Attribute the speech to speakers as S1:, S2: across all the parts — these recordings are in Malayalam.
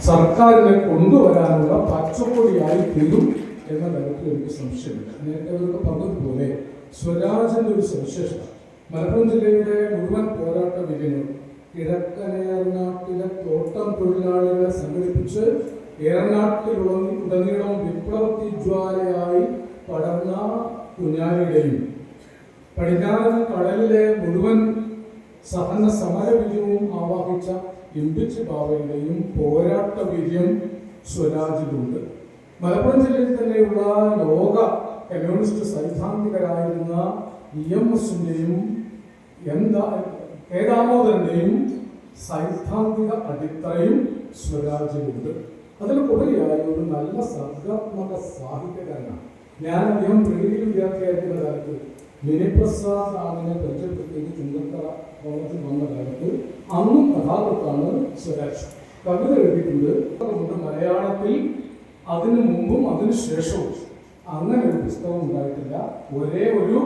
S1: സർക്കാരിനെ കൊണ്ടുവരാനുള്ള പച്ചപ്പൊടിയായി തീരും എന്ന കാര്യത്തിൽ എനിക്ക് സംശയമില്ല. നേരത്തെ അവരൊക്കെ പറഞ്ഞതുപോലെ സ്വരാജിന്റെ ഒരു സവിശേഷത മലപ്പുറം ജില്ലയുടെ മുഴുവൻ പോരാട്ട വീര്യങ്ങൾ കിഴക്കൻ ഏറനാട്ടിലെ തോട്ടം തൊഴിലാളികളെ സംഘടിപ്പിച്ച് ഏറനാട്ടിലുടനീളം വിപ്ലവത്തിജ്വാലയായി പടർന്ന കുഞ്ഞാലിയുടെയും പടിഞ്ഞാറൻ കടലിലെ മുഴുവൻ സഹന സമരവീര്യവും ആവാഹിച്ച ഇമ്പിച്ച് ബാവയുടെയും പോരാട്ട വീര്യം സ്വരാജിലുണ്ട്. മലപ്പുറം ജില്ലയിൽ തന്നെയുള്ള ലോക കമ്മ്യൂണിസ്റ്റ് സൈദ്ധാന്തികരായിരുന്ന EMSന്റെയും കെ ദാമോദരന്റെയും സൈദ്ധാന്തിക അടിത്തറയും സ്വരാജിലുണ്ട്. അതിലുപരിയായി ഒരു നല്ല സർഗാത്മക സാഹിത്യകാരനാണ്. ഞാൻ അദ്ദേഹം പ്രീഡിയിൽ വിദ്യാർത്ഥിയായിരിക്കുന്ന കാലത്ത് മിനിപ്രസാദ് ആണെന്നെ പരിചയപ്പെടുത്തിയത് ചുങ്കത്തറ കോളേജിൽ വന്ന കാലത്ത് അന്നും കഥാകൃത്താണ് സ്വരാജ്. കവിത എഴുതിയിട്ടുണ്ട്. മലയാളത്തിൽ അതിനു മുമ്പും അതിനു ശേഷവും അങ്ങനെ ഒരു പുസ്തകം ഉണ്ടായിട്ടില്ല. ഒരേ ഒരു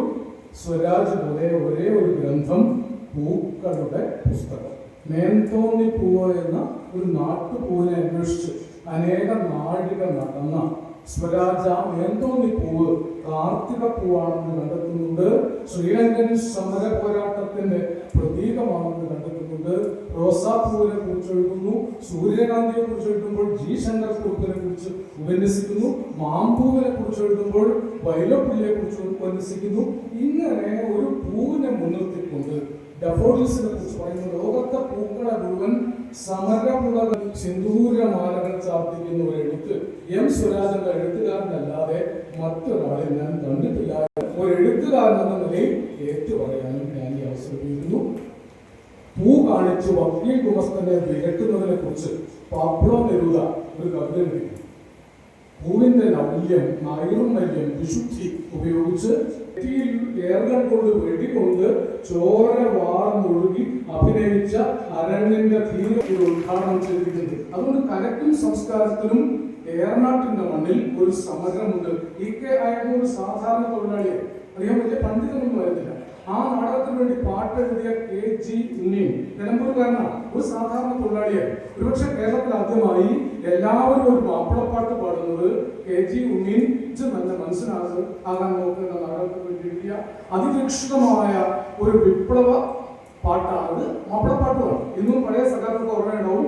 S1: സ്വരാജ് പോലെ ഒരേ ഒരു ഗ്രന്ഥം പൂക്കളുടെ പുസ്തകം. മേന്തോന്നിപ്പൂവ് എന്ന ഒരു നാട്ടുപൂവിനെ അന്വേഷിച്ച് അനേക നാഴിക നടന്ന സ്വരാജ മേന്തോന്നിപ്പൂവ് കാർത്തിക പൂവാണെന്ന് കണ്ടെത്തുന്നുണ്ട്. ശ്രീലങ്കൻ സമര പോരാട്ടത്തിന്റെ പ്രതീകമാണെന്ന് കണ്ടെത്തുന്നുണ്ട്. റോസാപ്പൂവിനെ കുറിച്ച് എഴുതുന്നു. സൂര്യകാന്തിയെ കുറിച്ച് എഴുതുമ്പോൾ ജി ശങ്കരക്കുറുപ്പിനെ കുറിച്ച് ഉപന്യസിക്കുന്നു. മാമ്പൂവിനെ കുറിച്ച് എഴുതുമ്പോൾ വൈലപ്പള്ളിയെ കുറിച്ച് ഉപന്യസിക്കുന്നു. ഇങ്ങനെ ഒരു പൂവിനെ മുൻനിർത്തിക്കൊണ്ട് ഡഫോഡിൽസിനെ കുറിച്ച് പറയുന്നു. ലോകത്തെ പൂക്കളെ മുഴുവൻ സമരമുളകൾ സിന്ദൂരമാലകൾ ചാർത്തിക്കുന്ന ഒരു എഴുത്ത് സ്വരാജ് എന്ന എഴുത്തുകാരനല്ലാതെ മറ്റൊരാളെ ഞാൻ കണ്ടിട്ടില്ല. ഒരു എഴുത്തുകാരൻ എന്ന നിലയിൽ ഏറ്റുപറയാനും ഞാൻ ഈ അവസരം ചെയ്യുന്നു. പൂ കാണിച്ച് വക്കീൽ ഗുമസ്തനെ വിരട്ടുന്നതിനെ കുറിച്ച് പാബ്ലോ നെരൂദ ഒരു കവിത എഴുതി. പൂവിന്റെ ലവ്യം നൈർമല്യം വിശുദ്ധി ഉപയോഗിച്ച് ഏറുകൾ കൊണ്ട് വെടികൊണ്ട് ചോര വാർന്നൊഴുകി അഭിനയിച്ച അരണ്യന്റെ ധീര ഉദ്ഘാടനം ചെയ്തിട്ടുണ്ട്. അതുകൊണ്ട് കലയ്ക്കും സംസ്കാരത്തിനും ഏറനാട്ടിന്റെ മണ്ണിൽ ഒരു സമരമുണ്ട്. EK ആയിരുന്നു ഒരു സാധാരണ തൊഴിലാളിയെ. അദ്ദേഹം വലിയ പണ്ഡിതനൊന്നും ആയിരുന്നില്ല. ആ നാടകത്തിന് വേണ്ടി പാട്ടെഴുതിയ KG ഉണ്ണി നിലമ്പൂർക്കാരനാണ്. ഒരു സാധാരണ തൊഴിലാളിയായി. ഒരുപക്ഷെ കേരളത്തിൽ ആദ്യമായി എല്ലാവരും ഒരു മാപ്പിളപ്പാട്ട് പാടുന്നത് KG ഉണ്ണി നല്ല മനസ്സിലാകാൻ നോക്കുന്ന നാടകത്തിന് വേണ്ടി എഴുതിയ അതിരക്ഷിതമായ ഒരു വിപ്ലവ പാട്ടാണ്. മാപ്പിളപ്പാട്ടുമാണ്. ഇന്നും പഴയ സകാലത്ത് ഓർമ്മയുണ്ടാവും.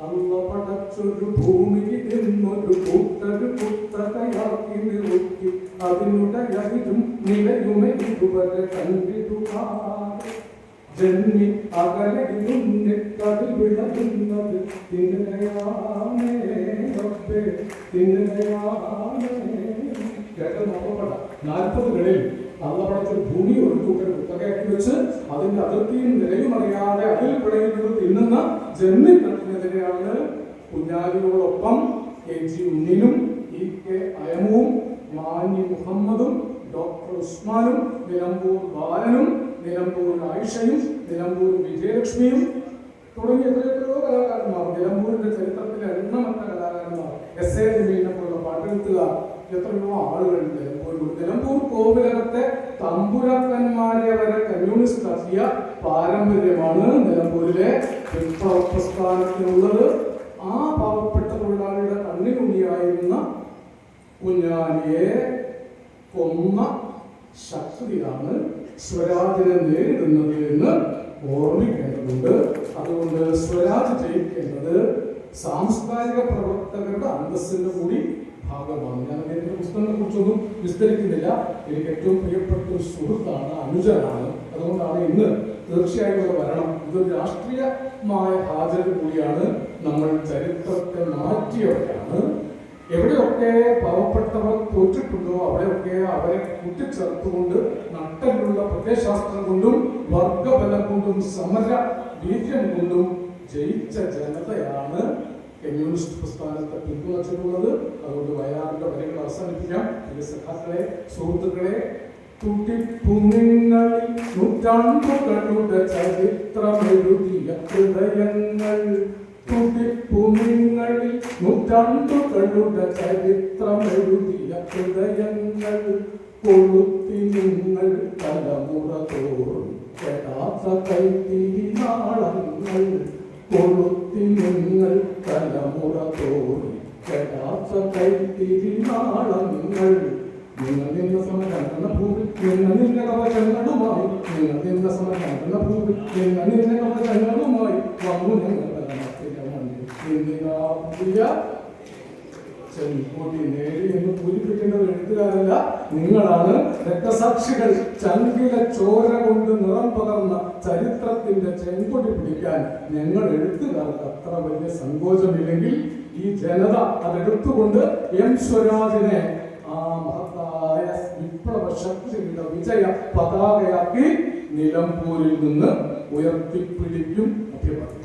S1: അല്ല പടച്ചൊരു ഭൂമിയിൽ നിന്നൊരു കൂട്ടരു പുത്രകയാക്കി നിറുക്കി അതിനുടയതിരും നിലയുമെ ഇതുവരെ കണ്ടിട്ടുകാതെ ജന്മി അകലയിലുന്നിട്ടതിൽ വിളയുന്നത് തിന്നയാനേ റബ്ബേ തിന്നയാനേ. കേട്ടത് നോക്കപ്പെട്ട 40കളിൽ അല്ല പടച്ചൊരു ഭൂമി ഒരു കൂട്ടർ കുത്തകയാക്കി വെച്ച് അതിന്റെ അതിർത്തിയും നിലയും അറിയാതെ അതിൽ പിടയുന്നത് തിന്നുന്ന ജന്മിക്കെതിരെയാണ് കുഞ്ഞാലിയോടൊപ്പം KG ഉണ്ണിനും EK അയമുവും മാന്യ മുഹമ്മദും ഡോക്ടർ ഉസ്മാനും നിലമ്പൂർ ബാലനും നിലമ്പൂർ ആയിഷയും നിലമ്പൂർ വിജയലക്ഷ്മിയും തുടങ്ങിയ എത്രയോ കലാകാരന്മാർ, നിലമ്പൂരിന്റെ ചരിത്രത്തിലെ എണ്ണമറ്റ കലാകാരന്മാർ, SA ജമീലിനെ പോലുള്ള പാട്ടെഴുത്തുകാർ, എത്രയോ ആളുകളുണ്ട് നിലമ്പൂർ. നിലമ്പൂർ കോവിലകത്തെ തമ്പുരാക്കന്മാരെ വരെ കമ്മ്യൂണിസ്റ്റ് ആക്കിയ പാരമ്പര്യമാണ് നിലമ്പൂരിലെ വിപ്ലവ പ്രസ്ഥാനത്തിനുള്ളത്. ആ പാവപ്പെട്ട തൊഴിലാളിയുടെ കണ്ണിലുണ്ണിയായിരുന്ന കുഞ്ഞാലിയെ കൊന്ന ശക്തിയാണ് സ്വരാജിനെ നേരിടുന്നത് എന്ന് ഓർമ്മിക്കേണ്ടതുണ്ട്. അതുകൊണ്ട് സ്വരാജ് ജയിക്കേണ്ടത് സാംസ്കാരിക പ്രവർത്തകരുടെ അന്തസ്സിന്റെ കൂടി ഭാഗമാണ്. ഞാൻ അദ്ദേഹത്തിന്റെ പുസ്തകങ്ങളെ കുറിച്ചൊന്നും വിസ്തരിക്കുന്നില്ല. എനിക്ക് ഏറ്റവും പ്രിയപ്പെട്ട ഒരു സുഹൃത്താണ്, അനുജനാണ്. അതുകൊണ്ടാണ് ഇന്ന് തീർച്ചയായും ഇവിടെ വരണം. ഇതൊരു രാഷ്ട്രീയമായ ഹാജർ കൂടിയാണ്. നമ്മൾ ചരിത്രത്തെ മാറ്റിയവരാണ്. എവിടെയൊക്കെ പാവപ്പെട്ടവർ തോറ്റിട്ടുണ്ടോ അവിടെയൊക്കെ അവരെ കൂട്ടിച്ചേർത്തുകൊണ്ട് നട്ടലുള്ള പ്രത്യയശാസ്ത്രം കൊണ്ടും വർഗബലം കൊണ്ടും സമര വീര്യം കൊണ്ടും ജയിച്ച ജനതയാണ് കമ്മ്യൂണിസ്റ്റ് പ്രസ്ഥാനത്തെ പിന്തുണച്ചിട്ടുള്ളത്. അതുകൊണ്ട് വയനാടിന്റെ വരികൾ അവസാനിപ്പിക്കാം. എന്റെ സഖാക്കളെ, സുഹൃത്തുക്കളെ, തുട്ടിപ്പുങ്ങളിൽ നൂറ്റാണ്ടുകളുടെ ചരിത്രമെഴുതിയ ഹൃദയങ്ങൾ, തുടിപ്പുമിങ്ങളിൽ നൂറ്റാണ്ടുകളുടെ ചരിത്രമെഴുതിയ ഹൃദയങ്ങൾ, കൊളുത്തി നിങ്ങൾ തലമുറ തോറും കെടാത്ത കൈത്തിരി നാളങ്ങൾ, കൊളുത്തി കൊളുത്തി നിങ്ങൾ തലമുറ തോന്നി കെടാത്ത കൈത്തിരി നാളങ്ങൾ. നിങ്ങൾ നിന്ന സമരണ ഭൂമി നിങ്ങൾ നിന്ന കവചങ്ങളുമായി, നിങ്ങൾ നിന്ന സമരണ ഭൂമി നിങ്ങൾ നിന്ന കവചങ്ങളുമായി വന്നു ഞങ്ങളുടെ എന്തിനാ പുതിയ ചെങ്കൊടി നേടി എന്ന് പൂരിപ്പിക്കേണ്ടത് എഴുത്തുകാരല്ല, നിങ്ങളാണ്. രക്തസാക്ഷികൾ ചങ്കിലെ ചോര കൊണ്ട് നിറം പകർന്ന ചരിത്രത്തിന്റെ ചെങ്കൊടി പിടിക്കാൻ ഞങ്ങൾ എഴുത്തുകാർക്ക് അത്ര വലിയ സങ്കോചമില്ലെങ്കിൽ ഈ ജനത അതെടുത്തുകൊണ്ട് എം സ്വരാജിനെ ആ മഹത്തായ വിപ്ലവ ശക്തിയുടെ വിജയ പതാകയാക്കി നിലമ്പൂരിൽ നിന്ന് ഉയർത്തിപ്പിടിക്കും. അഭിപ്രായം